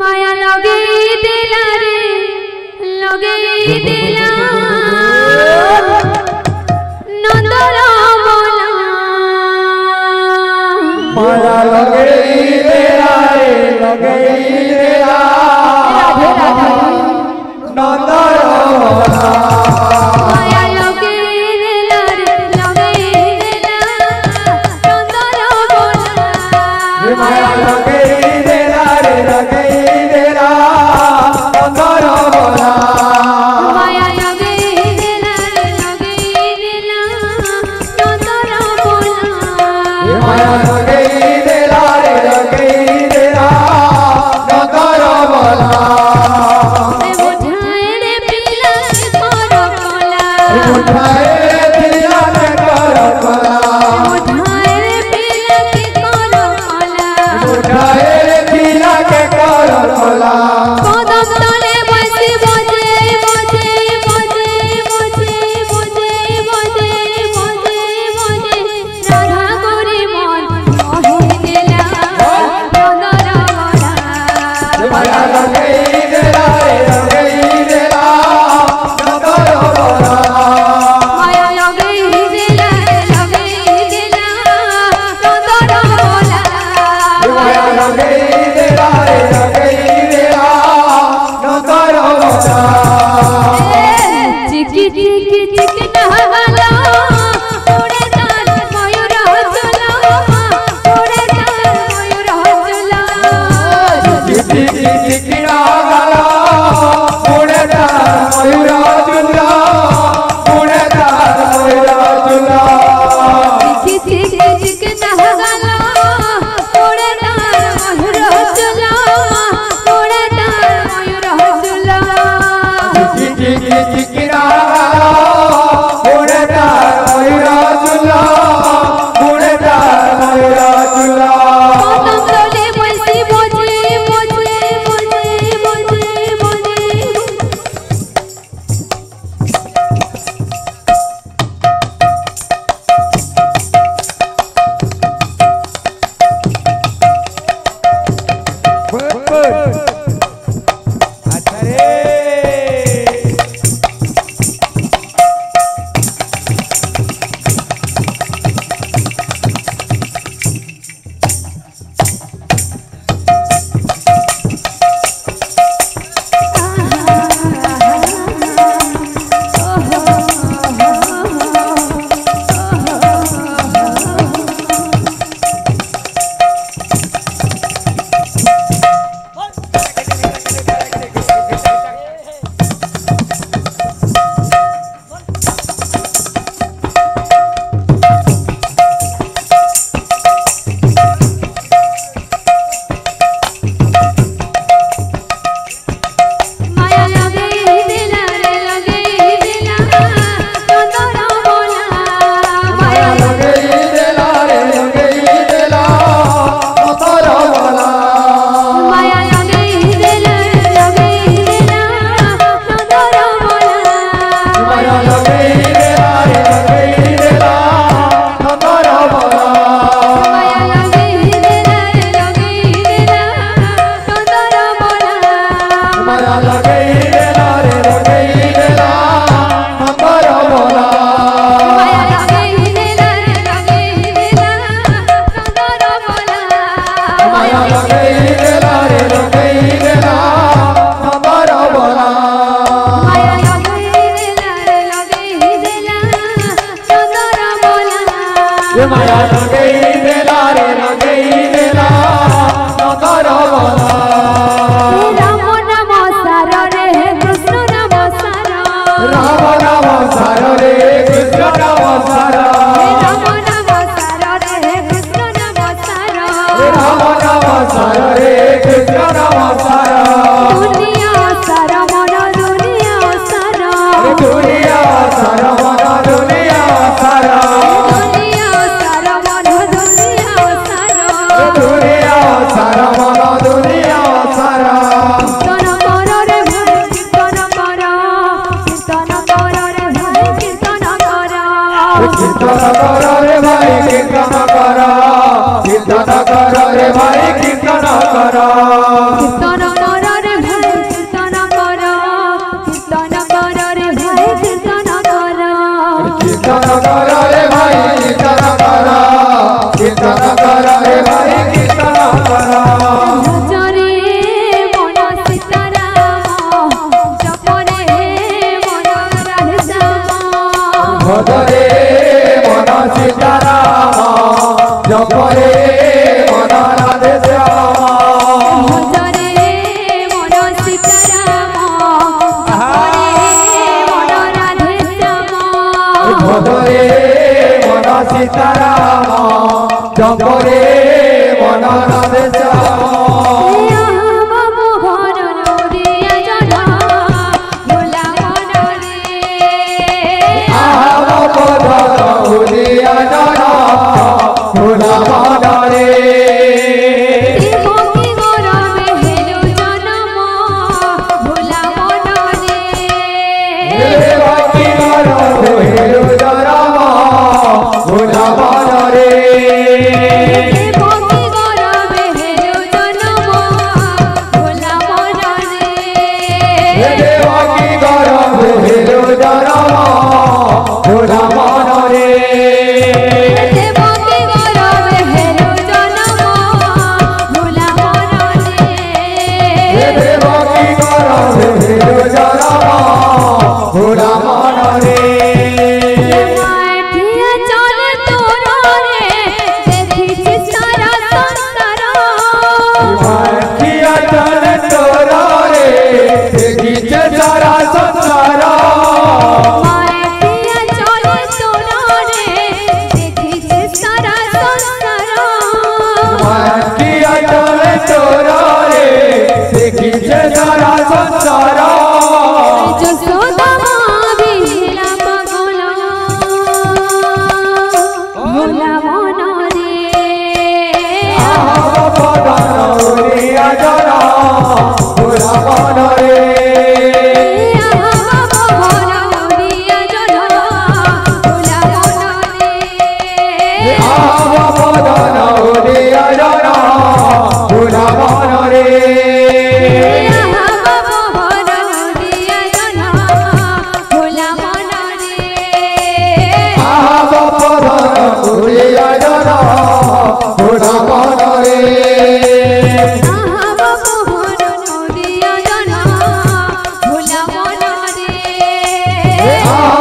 माया लगे दिला रे लगे दिला नंदर बोला माया लगे दिला रे लगे दिला नंदर बोला माया लगे दिला रे लगे दिला नंदर बोला माया लगे दिला रे लगे दिला नंदर बोला माया लगे दिला रे लगे दिला नंदर बोला माया लगे दिला रे लगे दिला नंदर बोला उठाए रे पिला के करो कोला उठाए दिला के करो कोला उठाए रे पिला के करो कोला उठाए दिला के करो कोला कदम तले बसी बजे बजे बजे बजे बजे बजे बजे बजे राधा गोरी मन कहे गेला नंदर बोला माया लगे दिला रे लगे दिला नंदर बोला माया लगे दिला लगे दिला नंदर बोला माया लगे दिला रे लगे दिला नंदर बोला चिकी चिकी चिकी नहला उड़े तार मयूर हसला उड़े तार मयूर हसला चिकी चिकी नागला उड़ता मयूरा चुला उड़ता मयूरा चुला चिकी चिकी चिकी नहला उड़े तार मयूर हसला उड़े तार मयूर हसला चिकी चिकी नागला उड़ता मयूरा चुला उड़ता मयूरा चुला कदम तले बसी बजे बजे बजे बजे बजे अच्छा रे মনরে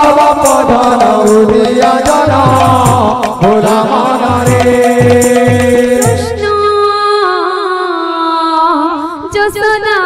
আববদন উদিয়া জন ভুলা মনরে যশোদা